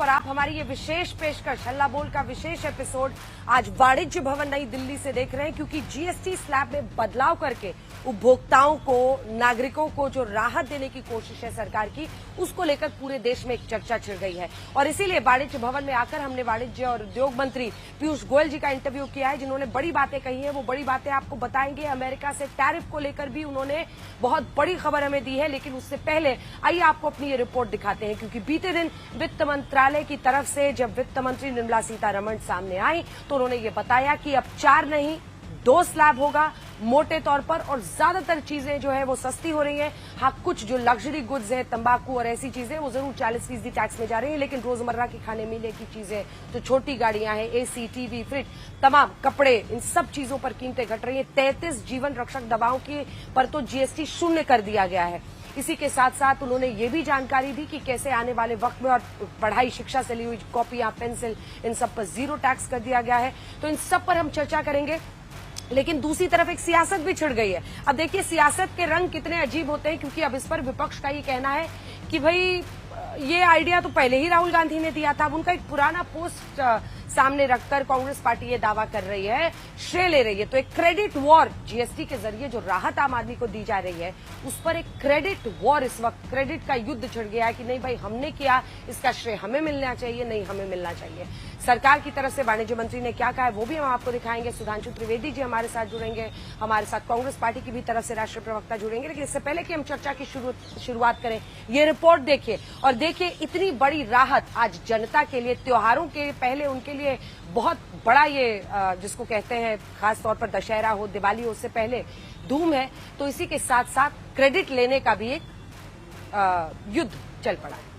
और आप हमारी ये विशेष पेशकश हल्ला बोल का विशेष एपिसोड आज वाणिज्य भवन नई दिल्ली से देख रहे हैं, क्योंकि जीएसटी स्लैब में बदलाव करके उपभोक्ताओं को, नागरिकों को जो राहत देने की कोशिश है सरकार की, उसको लेकर पूरे देश में एक चर्चा छिड़ गई है। और इसीलिए वाणिज्य भवन में आकर हमने वाणिज्य और उद्योग मंत्री पीयूष गोयल जी का इंटरव्यू किया है, जिन्होंने बड़ी बातें कही हैं। वो बड़ी बातें आपको बताएंगे। अमेरिका से टैरिफ को लेकर भी उन्होंने बहुत बड़ी खबर हमें दी है, लेकिन उससे पहले आइए आपको अपनी ये रिपोर्ट दिखाते हैं, क्योंकि बीते दिन वित्त मंत्रालय की तरफ से जब वित्त मंत्री निर्मला सीतारमण सामने आई तो उन्होंने ये बताया कि अब 4 नहीं 2 स्लैब होगा मोटे तौर पर, और ज्यादातर चीजें जो है वो सस्ती हो रही हैं। हाँ, कुछ जो लग्जरी गुड्स है, तंबाकू और ऐसी चीजें, वो जरूर 40% टैक्स में जा रही है, लेकिन रोजमर्रा की खाने पीने की चीजें, जो छोटी गाड़ियां हैं, एसी, टीवी, फ्रिज, तमाम कपड़े, इन सब चीजों पर कीमतें घट रही है। 33 जीवन रक्षक दवाओं की पर तो जीएसटी शून्य कर दिया गया है। इसी के साथ साथ उन्होंने ये भी जानकारी दी कि कैसे आने वाले वक्त में और पढ़ाई शिक्षा से ली हुई कॉपियां, पेंसिल, इन सब पर 0 टैक्स कर दिया गया है। तो इन सब पर हम चर्चा करेंगे, लेकिन दूसरी तरफ एक सियासत भी छिड़ गई है। अब देखिए सियासत के रंग कितने अजीब होते हैं, क्योंकि अब इस पर विपक्ष का ये कहना है कि भाई ये आइडिया तो पहले ही राहुल गांधी ने दिया था। अब उनका एक पुराना पोस्ट सामने रखकर कांग्रेस पार्टी ये दावा कर रही है, श्रेय ले रही है। तो एक क्रेडिट वॉर जीएसटी के जरिए जो राहत आम आदमी को दी जा रही है, उस पर एक क्रेडिट वॉर, इस वक्त क्रेडिट का युद्ध छिड़ गया है कि नहीं भाई हमने किया, इसका श्रेय हमें मिलना चाहिए, नहीं हमें मिलना चाहिए। सरकार की तरफ से वाणिज्य मंत्री ने क्या कहा है वो भी हम आपको दिखाएंगे। सुधांशु त्रिवेदी जी हमारे साथ जुड़ेंगे, हमारे साथ कांग्रेस पार्टी की भी तरफ से राष्ट्रीय प्रवक्ता जुड़ेंगे। लेकिन इससे पहले कि हम चर्चा की शुरुआत करें, ये रिपोर्ट देखिए और देखिए इतनी बड़ी राहत आज जनता के लिए, त्योहारों के पहले उनके लिए बहुत बड़ा ये जिसको कहते हैं खास तौर पर दशहरा हो, दिवाली हो, उससे पहले धूम है। तो इसी के साथ साथ क्रेडिट लेने का भी एक युद्ध चल पड़ा है।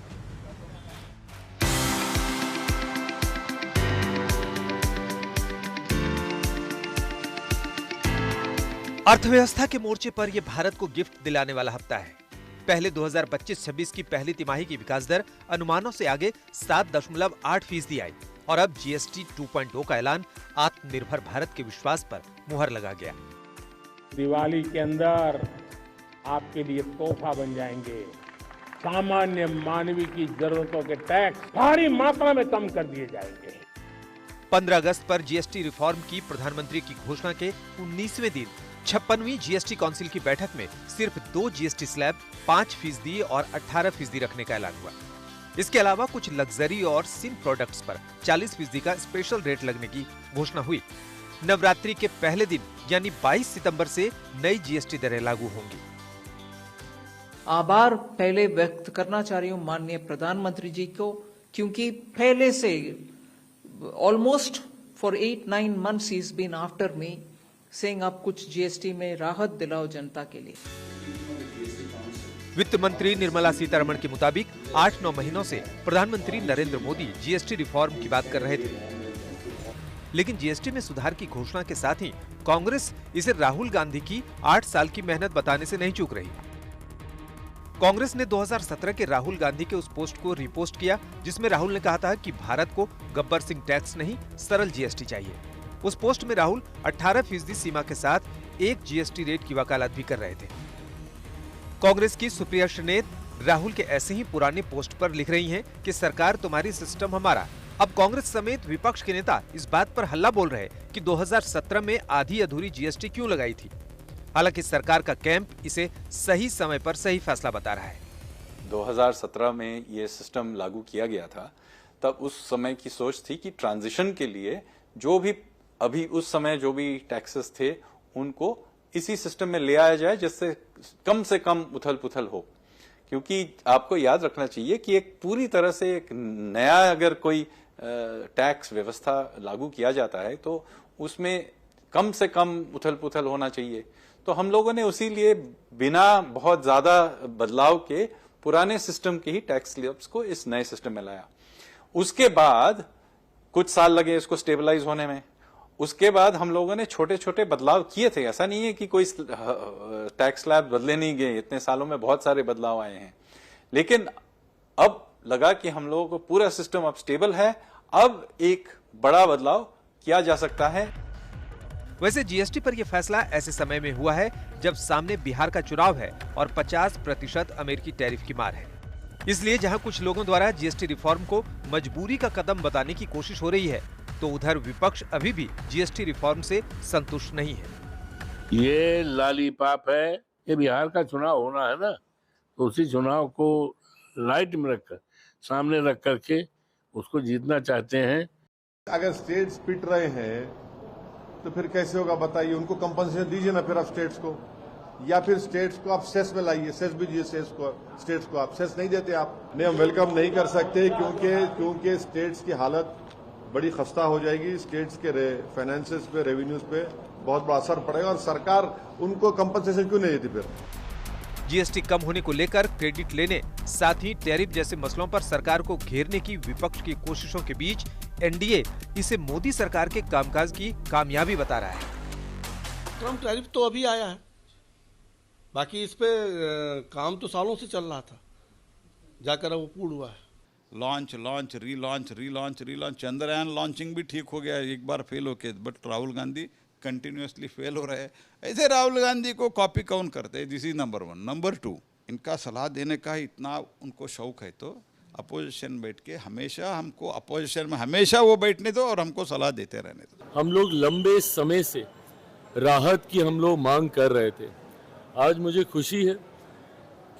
अर्थव्यवस्था के मोर्चे पर यह भारत को गिफ्ट दिलाने वाला हफ्ता है। पहले 2025-26 की पहली तिमाही की विकास दर अनुमानों से आगे 7.8% आई और अब जीएसटी 2.0 का ऐलान आत्मनिर्भर भारत के विश्वास पर मुहर लगा गया। दिवाली के अंदर आपके लिए तोहफा बन जाएंगे। सामान्य मानवीय की जरूरतों के टैक्स भारी मात्रा में कम कर दिए जाएंगे। 15 अगस्त पर जीएसटी रिफॉर्म की प्रधानमंत्री की घोषणा के 19वें दिन 56वीं जीएसटी काउंसिल की बैठक में सिर्फ 2 जीएसटी स्लैब 5% और 18% रखने का ऐलान हुआ। इसके अलावा कुछ लग्जरी और सिन प्रोडक्ट्स पर 40% का स्पेशल रेट लगने की घोषणा हुई। नवरात्रि के पहले दिन यानी 22 सितंबर से नई जीएसटी दरें लागू होंगी। आभार पहले व्यक्त करना चाह रही हूँ माननीय प्रधानमंत्री जी को, क्योंकि पहले से almost for 8-9 months he is been after me saying आप कुछ जीएसटी में राहत दिलाओ जनता के लिए। वित्त मंत्री निर्मला सीतारमण के मुताबिक 8-9 महीनों से प्रधानमंत्री नरेंद्र मोदी जीएसटी रिफॉर्म की बात कर रहे थे, लेकिन जीएसटी में सुधार की घोषणा के साथ ही कांग्रेस इसे राहुल गांधी की 8 साल की मेहनत बताने से नहीं चूक रही। कांग्रेस ने 2017 के राहुल गांधी के उस पोस्ट को रिपोस्ट किया जिसमें राहुल ने कहा था कि भारत को गब्बर सिंह टैक्स नहीं, सरल जीएसटी चाहिए। उस पोस्ट में राहुल 18% सीमा के साथ एक जीएसटी रेट की वकालत भी कर रहे थे। कांग्रेस की सुप्रिया श्रीनेत राहुल के ऐसे ही पुराने पोस्ट पर लिख रही हैं कि सरकार तुम्हारी, सिस्टम हमारा। अब कांग्रेस समेत विपक्ष के नेता इस बात पर हल्ला बोल रहे कि 2017 में आधी अधूरी जीएसटी क्यों लगाई थी। हालांकि सरकार का कैंप इसे सही समय पर सही फैसला बता रहा है। 2017 में ये सिस्टम लागू किया गया था, तब उस समय की सोच थी कि ट्रांजिशन के लिए जो भी अभी उस समय जो भी टैक्सेस थे उनको इसी सिस्टम में ले आया जाए, जिससे कम से कम उथल पुथल हो। क्योंकि आपको याद रखना चाहिए कि एक पूरी तरह से एक नया अगर कोई टैक्स व्यवस्था लागू किया जाता है तो उसमें कम से कम उथल पुथल होना चाहिए। तो हम लोगों ने उसी लिए बिना बहुत ज्यादा बदलाव के पुराने सिस्टम के ही टैक्स स्लैब्स को इस नए सिस्टम में लाया। उसके बाद कुछ साल लगे इसको स्टेबलाइज होने में। उसके बाद हम लोगों ने छोटे छोटे बदलाव किए थे। ऐसा नहीं है कि कोई टैक्स स्लैब बदले नहीं गए, इतने सालों में बहुत सारे बदलाव आए हैं। लेकिन अब लगा कि हम लोगों को पूरा सिस्टम अब स्टेबल है, अब एक बड़ा बदलाव किया जा सकता है। वैसे जीएसटी पर यह फैसला ऐसे समय में हुआ है जब सामने बिहार का चुनाव है और 50% अमेरिकी टैरिफ की मार है। इसलिए जहां कुछ लोगों द्वारा जीएसटी रिफॉर्म को मजबूरी का कदम बताने की कोशिश हो रही है, तो उधर विपक्ष अभी भी जीएसटी रिफॉर्म से संतुष्ट नहीं है। ये लॉलीपॉप है, ये बिहार का चुनाव होना है ना, तो उसी चुनाव को लाइट में रखकर, सामने रख करके उसको जीतना चाहते हैं। अगर स्टेट्स पिट रहे हैं तो फिर कैसे होगा बताइए। उनको कंपनसेशन दीजिए ना फिर आप स्टेट्स को, या फिर स्टेट्स को आप सेस में लाइए, सेस भी दीजिए स्टेट्स को। आप सेस नहीं देते आप, नहीं हम वेलकम नहीं कर सकते क्योंकि स्टेट्स की हालत बड़ी खस्ता हो जाएगी। स्टेट्स के फाइनेंसेस पे, रेवेन्यूज पे बहुत बड़ा असर पड़ेगा और सरकार उनको कंपनसेशन क्यों नहीं देती फिर। जीएसटी कम होने को लेकर क्रेडिट लेने, साथ ही टैरिफ जैसे मसलों पर सरकार को घेरने की विपक्ष की कोशिशों के बीच एनडीए इसे मोदी सरकार के कामकाज की कामयाबी बता रहा है। ट्रम्प टैरिफ तो अभी आया है, बाकी इस पे काम तो सालों से चल रहा था, जाकर वो पूर्ण हुआ है। लॉन्च रीलॉन्च चंद्रयान लॉन्चिंग भी ठीक हो गया एक बार फेल होके, but Rahul Gandhi continuously fail हो रहे हैं। ऐसे राहुल गांधी को कॉपी कौन करते हैं? This is number 1। नंबर 2, इनका सलाह देने का इतना उनको शौक है तो अपोजिशन बैठ के हमेशा हमको, अपोजिशन में हमेशा वो बैठने दो और हमको सलाह देते रहने दो। हम लोग लंबे समय से राहत की हम लोग मांग कर रहे थे। आज मुझे खुशी है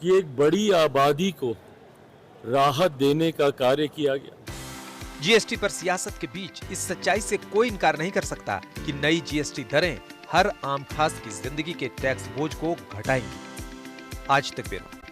कि एक बड़ी आबादी को राहत देने का कार्य किया गया। जीएसटी पर सियासत के बीच इस सच्चाई से कोई इनकार नहीं कर सकता कि नई जीएसटी दरें हर आम खास की जिंदगी के टैक्स बोझ को घटाएंगी। आज तक ब्यूरो।